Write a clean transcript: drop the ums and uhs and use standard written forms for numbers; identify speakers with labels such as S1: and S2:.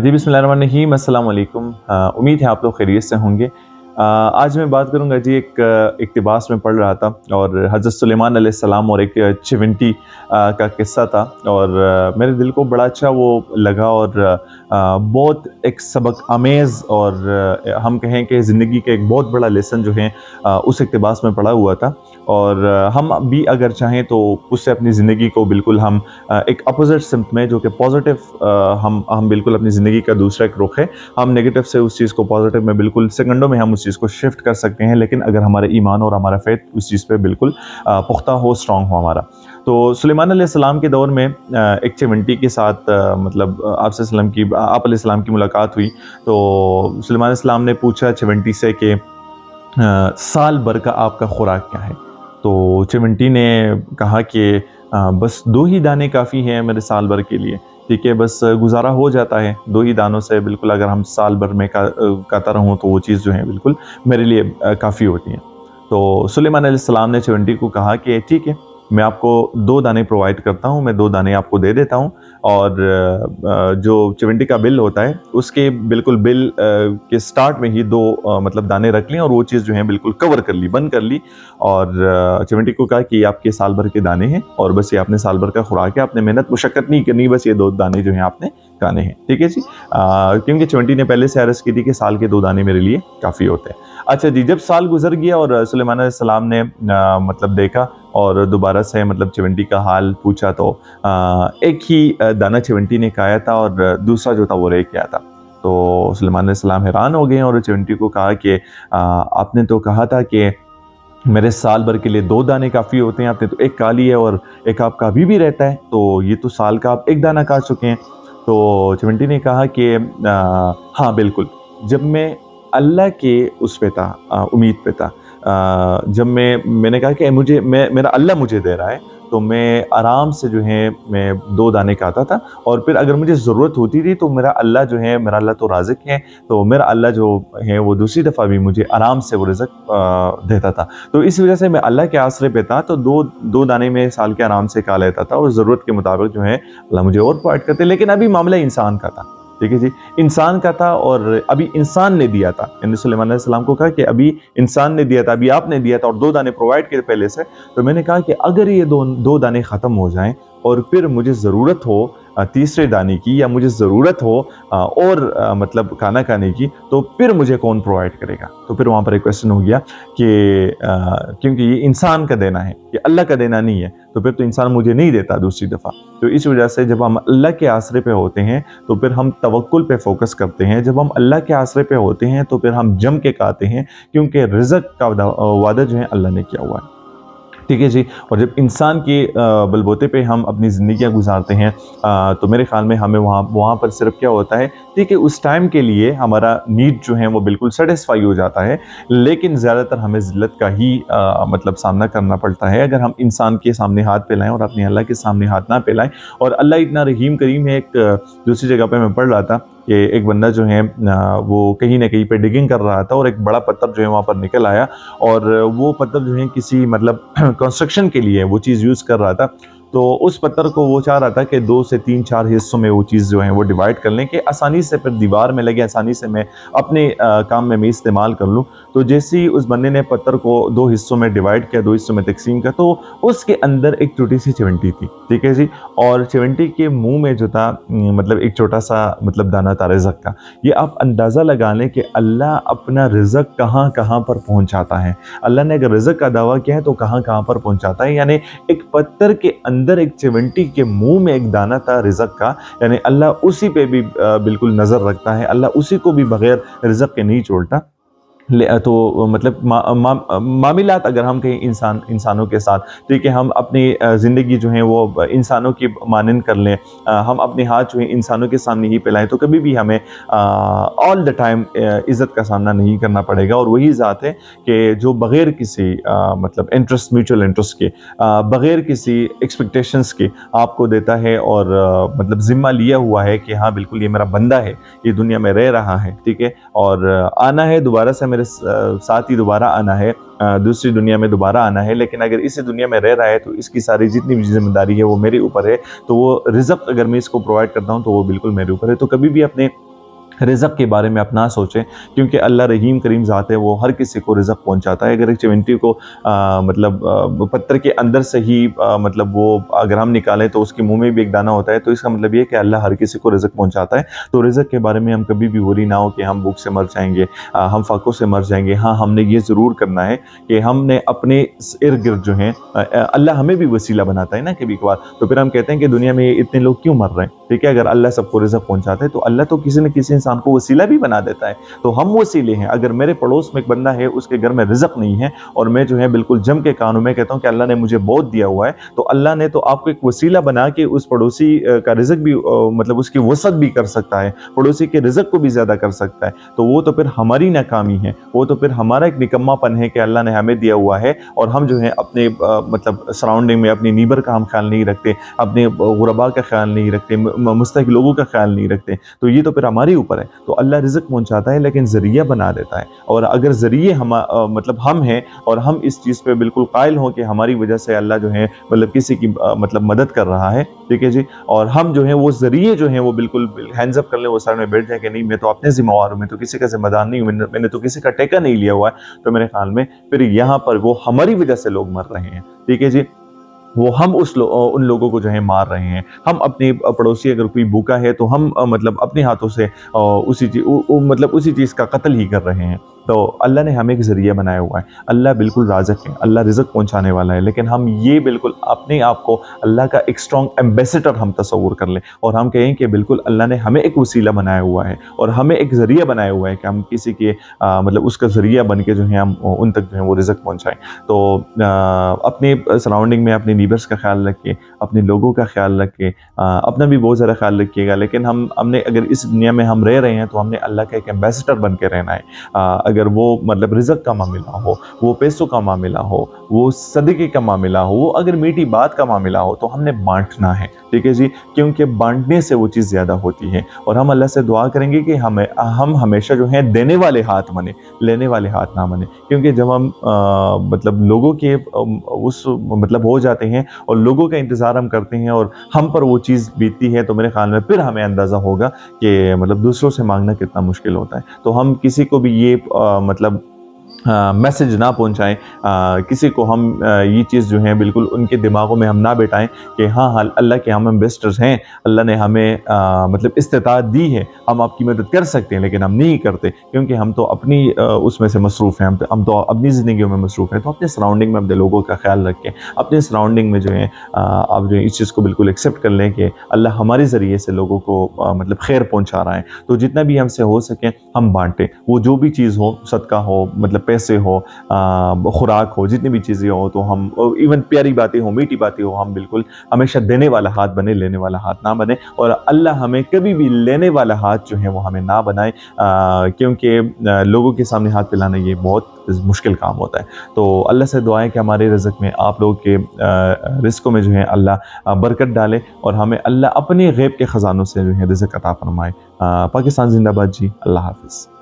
S1: जी बिस्मिल्लाहिर्रहमानिर्रहीम, अस्सलाम वालेकुम। उम्मीद है आप लोग खैरियत से होंगे। आज मैं बात करूंगा जी, एक इक़्तिबास में पढ़ रहा था और हज़रत सुलेमान अलैहिस्सलाम और एक चिमटी का किस्सा था, और मेरे दिल को बड़ा अच्छा वो लगा, और बहुत एक सबक आमेज़, और हम कहें कि ज़िंदगी का एक बहुत बड़ा लेसन जो है उस इक़्तिबास में पढ़ा हुआ था। और हम भी अगर चाहें तो उससे अपनी ज़िंदगी को बिल्कुल हम एक अपोज़िट सिम्त में, जो कि पॉज़िटिव, हम बिल्कुल अपनी ज़िंदगी का दूसरा एक रुख है, हम नेगेटिव से उस चीज़ को पॉज़िटिव में बिल्कुल सेकंडों में हम उस चीज़ को शिफ्ट कर सकते हैं, लेकिन अगर हमारे ईमान और हमारा फ़ेथ उस चीज़ पे बिल्कुल पुख्ता हो, स्ट्रॉन्ग हो हमारा। तो सुलेमान अलैहिस्सलाम के दौर में एक चिमटी के साथ मतलब आप अलैहिस्सलाम की मुलाकात हुई। तो सुलेमान अलैहिस्सलाम ने पूछा चिमटी से कि साल भर का आपका खुराक क्या है? तो चिमटी ने कहा कि बस 2 ही दाने काफ़ी हैं मेरे साल भर के लिए, ठीक है, बस गुज़ारा हो जाता है 2 ही दानों से, बिल्कुल अगर हम साल भर में खाता रहूँ तो वो चीज़ जो है बिल्कुल मेरे लिए काफ़ी होती है। तो सुलेमान अलैहिस्सलाम ने चिमटी को कहा कि ठीक है, मैं आपको 2 दाने प्रोवाइड करता हूँ, मैं 2 दाने आपको दे देता हूँ, और जो चिमटी का बिल होता है उसके बिल्कुल बिल के स्टार्ट में ही 2 मतलब दाने रख लिए, और वो चीज़ जो है बिल्कुल कवर कर ली, बंद कर ली। और चिमटी को कहा कि ये आपके साल भर के दाने हैं, और बस ये आपने साल भर का खुराक है, आपने मेहनत मुशक्कत नहीं करनी, बस ये 2 दाने जो हैं आपने खाने हैं, ठीक है जी। क्योंकि चिमटी ने पहले से अर्ज़ की थी कि साल के 2 दाने मेरे लिए काफ़ी होते हैं। अच्छा जी, जब साल गुजर गया और सुलेमान अलैहिस्सलाम ने मतलब देखा और दोबारा से मतलब चिमटी का हाल पूछा, तो एक ही दाना चिमटी ने खाया था और दूसरा जो था वो रह गया था। तो सुलेमान अलैहिस्सलाम हैरान हो गए और चिमटी को कहा कि आपने तो कहा था कि मेरे साल भर के लिए 2 दाने काफ़ी होते हैं, आपने तो 1 खा लिया है और 1 आपका अभी भी रहता है, तो ये तो साल का आप 1 दाना खा चुके हैं। तो चिमटी ने कहा कि हाँ बिल्कुल, जब मैं अल्लाह के उस पे था, उम्मीद पे था, जब मैंने कहा कि मेरा अल्लाह मुझे दे रहा है, तो मैं आराम से जो है मैं 2 दाने खाता था, और फिर अगर मुझे ज़रूरत होती थी तो मेरा अल्लाह जो है, मेरा अल्लाह तो राज़िक है, तो मेरा अल्लाह जो है वो दूसरी दफ़ा भी मुझे आराम से वो रिज़्क़ देता था। तो इस वजह से मैं अल्लाह के आसरे पे था, तो 2 दाने मैं साल के आराम से खा लेता था, और ज़रूरत के मुताबिक जो है अल्लाह मुझे और प्रोवाइड करते। लेकिन अभी मामला इंसान का था, ठीक है जी, इंसान का था, और अभी इंसान ने दिया था। यानी सुलेमान अलैहिस्सलाम को कहा कि अभी इंसान ने दिया था, अभी आपने दिया था, और 2 दाने प्रोवाइड किए पहले से। तो मैंने कहा कि अगर ये 2 दाने ख़त्म हो जाएँ और फिर मुझे ज़रूरत हो तीसरे दाने की, या मुझे ज़रूरत हो और मतलब खाना खाने की, तो फिर मुझे कौन प्रोवाइड करेगा? तो फिर वहाँ पर एक क्वेश्चन हो गया कि क्योंकि ये इंसान का देना है, ये अल्लाह का देना नहीं है, तो फिर तो इंसान मुझे नहीं देता दूसरी दफ़ा। तो इस वजह से जब हम अल्लाह के आसरे पे होते हैं तो फिर हम तवक्कुल पे फोकस करते हैं, जब हम अल्लाह के आसरे पे होते हैं तो फिर हम जम के खाते हैं, क्योंकि रिज़्क़ का वादा जो है अल्लाह ने किया हुआ है, ठीक है जी। और जब इंसान के बलबूते पे हम अपनी ज़िंदगियाँ गुजारते हैं, तो मेरे ख़्याल में हमें वहाँ वहाँ पर सिर्फ क्या होता है, ठीक है, उस टाइम के लिए हमारा नीड जो है वो बिल्कुल सेटिस्फाई हो जाता है, लेकिन ज़्यादातर हमें ज़िल्लत का ही मतलब सामना करना पड़ता है, अगर हम इंसान के सामने हाथ फैलाएँ और अपने अल्लाह के सामने हाथ ना फैलाएँ। और अल्लाह इतना रहीम करीम है, एक दूसरी जगह पे मैं पढ़ रहा था कि एक बंदा जो है वो कहीं न कहीं पे डिगिंग कर रहा था, और एक बड़ा पत्थर जो है वहाँ पर निकल आया, और वो पत्थर जो है किसी मतलब कंस्ट्रक्शन के लिए वो चीज़ यूज़ कर रहा था। तो उस पत्थर को वो चाह रहा था कि 2 से 3-4 हिस्सों में वो चीज़ जो है वो डिवाइड कर लें, कि आसानी से फिर दीवार में लगे, आसानी से मैं अपने काम में मैं इस्तेमाल कर लूँ। तो जैसे ही उस बंदे ने पत्थर को 2 हिस्सों में डिवाइड किया, 2 हिस्सों में तक़सीम किया, तो उसके अंदर एक छोटी-सी चिमटी थी, ठीक है जी। और चिमटी के मुँह में जो था मतलब एक छोटा-सा मतलब दाना था रिज़्क़ का। ये आप अंदाज़ा लगा लें कि अल्लाह अपना रिज़्क़ कहाँ-कहाँ पर पहुँचाता है। अल्लाह ने अगर रिज़्क़ का दावा किया है तो कहाँ-कहाँ पर पहुँचाता है, यानी एक पत्थर के अंदर एक चिमटी के मुँह में एक दाना था रिज़्क़ का, यानी अल्लाह उसी पे भी बिल्कुल नज़र रखता है, अल्लाह उसी को भी बग़ैर रिज़्क़ के नहीं छोड़ता। तो मतलब मामलात अगर हम कहें इंसानों के साथ, ठीक है, हम अपनी ज़िंदगी जो है वो इंसानों की मानन कर लें, हम अपने हाथ जो है इंसानों के सामने ही फैलाएँ, तो कभी भी हमें ऑल द टाइम इज़्ज़त का सामना नहीं करना पड़ेगा। और वही ज़ात है कि जो बग़ैर किसी मतलब इंटरेस्ट, म्यूचुअल इंटरेस्ट के, बग़ैर किसी एक्सपेक्टेशंस के आपको देता है, और मतलब ज़िम्मा लिया हुआ है कि हाँ बिल्कुल ये मेरा बंदा है, ये दुनिया में रह रहा है, ठीक है, और आना है दोबारा से मेरे मेरे साथ ही दोबारा आना है, दूसरी दुनिया में दोबारा आना है, लेकिन अगर इसी दुनिया में रह रहा है तो इसकी सारी जितनी भी ज़िम्मेदारी है वो मेरे ऊपर है। तो वो रिज़्क़ अगर मैं इसको प्रोवाइड करता हूँ तो वो बिल्कुल मेरे ऊपर है। तो कभी भी अपने रिज़्क़ के बारे में आप ना सोचें, क्योंकि अल्लाह रहीम करीम ज़ात है, वो हर किसी को रिज़्क़ पहुँचाता है। अगर एक चिमटी को पत्थर के अंदर से ही मतलब वो अगर हम निकालें तो उसके मुँह में भी एक दाना होता है, तो इसका मतलब ये है कि अल्लाह हर किसी को रिज़्क़ पहुँचाता है। तो रिज़्क़ के बारे में हम कभी भी वरी ना हो कि हम भूख से मर जाएँगे, हम फ़ाक़ों से मर जाएँगे। हाँ, हमने ये ज़रूर करना है कि हमने अपने इर्द-गिर्द जो हैं अल्लाह हमें भी वसीला बनाता है ना कभी-कभार। तो फिर हम कहते हैं कि दुनिया में इतने लोग क्यों मर रहे हैं? ठीक है, अगर अल्लाह सबको रिज़्क़ पहुँचाता है तो अल्लाह तो किसी न किसी इंसान को वसीला भी बना देता है। तो हम वसीले हैं। अगर मेरे पड़ोस में एक बंदा है, उसके घर में रिज़्क़ नहीं है और मैं जो है बिल्कुल जम के कानों में कहता हूँ कि अल्लाह ने मुझे बहुत दिया हुआ है, तो अल्लाह ने तो आपको एक वसीला बना के उस पड़ोसी का रिज़्क़ भी मतलब उसकी वसअत भी कर सकता है, पड़ोसी के रिज़्क़ को भी ज़्यादा कर सकता है। तो वो तो फिर हमारी नाकामी है, वो तो फिर हमारा एक निकम्मापन है कि अल्लाह ने हमें दिया हुआ है और हम जो है अपने मतलब सराउंडिंग में अपनी नीबर का हम ख्याल नहीं रखते, अपने गुरबा का ख्याल नहीं रखते, मुस्तहिक लोगों का ख्याल नहीं रखते। तो ये तो फिर हमारे ऊपर है। तो अल्लाह रिज़्क़ पहुँचाता है लेकिन ज़रिया बना देता है, और अगर ज़रिए मतलब हम हैं और हम इस चीज़ पे बिल्कुल कायल हों कि हमारी वजह से अल्लाह जो है मतलब किसी की मतलब मदद कर रहा है, ठीक है जी, और हम जो हैं वो ज़रिए जो हैं वो बिल्कुल हैंड्स अप कर लें, वो साइड में बैठ जाए कि नहीं मैं तो अपने ज़िम्मेवार हूँ, मैं तो किसी का ज़िम्मेदार नहीं हूँ, मैंने तो किसी का टेका नहीं लिया हुआ है। तो मेरे ख़्याल में फिर यहाँ पर वो हमारी वजह से लोग मर रहे हैं, ठीक है जी। वो हम उन लोगों को जो है मार रहे हैं। हम अपने पड़ोसी अगर कोई भूखा है तो हम मतलब अपने हाथों से मतलब उसी चीज़ का कत्ल ही कर रहे हैं। तो अल्लाह ने हमें एक ज़रिया बनाया हुआ है। अल्लाह बिल्कुल राज़िक़ है, अल्लाह रिज़्क़ पहुँचाने वाला है, लेकिन हम ये बिल्कुल अपने आप को अल्लाह का एक स्ट्रॉन्ग एम्बेसडर हम तस्वुर कर लें और हम कहें कि बिल्कुल अल्लाह ने हमें एक वसीला बनाया हुआ है और हमें एक ज़रिया बनाया हुआ है कि हम किसी के मतलब उसका ज़रिया बन के जो है हम उन तक जो है वो रिज़्क़ पहुँचाएँ। तो अपने सराउंडिंग में अपने नीबर्स का ख्याल रखें, अपने लोगों का ख्याल रखें, अपना भी बहुत ज़्यादा ख्याल रखिएगा, लेकिन हमने अगर इस दुनिया में हम रह रहे हैं तो हमने अल्लाह का एक एम्बेसडर बन के रहना है। अगर वो मतलब रिज़्क़ का मामला हो, वो पैसों का मामला हो, वो सदक़े का मामला हो, वो अगर मीठी बात का मामला हो, तो हमने बाँटना है, ठीक है जी, क्योंकि बाँटने से वो चीज़ ज़्यादा होती है। और हम अल्लाह से दुआ करेंगे कि हम हमेशा जो है देने वाले हाथ बने, लेने वाले हाथ ना बने, क्योंकि जब हम मतलब लोगों के उस मतलब हो जाते हैं और लोगों का इंतज़ार हम करते हैं और हम पर वो चीज़ बीतती है, तो मेरे ख़्याल में फिर हमें अंदाज़ा होगा कि मतलब दूसरों से माँगना कितना मुश्किल होता है। तो हम किसी को भी ये मतलब मैसेज ना पहुँचाएँ, किसी को हम ये चीज़ जो है बिल्कुल उनके दिमागों में हम ना बिठाएँ कि हाँ, अल्लाह के हम एम्बेसडर्स हैं, अल्लाह ने हमें मतलब इस्तिताअत दी है, हम आपकी मदद कर सकते हैं, लेकिन हम नहीं करते क्योंकि हम तो अपनी उसमें से मसरूफ़ हैं, हम तो अपनी ज़िंदगियों में मसरूफ़ हैं। तो अपने सराउंडिंग में अपने लोगों का ख्याल रखें, अपने सराउंडिंग में जो है आप जो है इस चीज़ को बिल्कुल एक्सेप्ट कर लें कि अल्लाह हमारे ज़रिए से लोगों को मतलब खैर पहुँचा रहा है। तो जितना भी हमसे हो सके हम बाँटें, वो जो भी चीज़ हो, सदका हो, मतलब पैसे हो, खुराक हो, जितनी भी चीज़ें हो, तो हम इवन प्यारी बातें हो, मीठी बातें हो, हम बिल्कुल हमेशा देने वाला हाथ बने, लेने वाला हाथ ना बने, और अल्लाह हमें कभी भी लेने वाला हाथ जो है वो हमें ना बनाए, क्योंकि लोगों के सामने हाथ फैलाना ये बहुत मुश्किल काम होता है। तो अल्लाह से दुआ है कि हमारे रिज़्क़ में, आप लोगों के रिज़्क़ों में जो है अल्लाह बरकत डाले और हमें अल्लाह अपने ग़ैब के ख़ज़ानों से जो है रिज़्क़ अता फ़रमाए। पाकिस्तान ज़िंदाबाद जी, अल्लाह हाफ़िज़।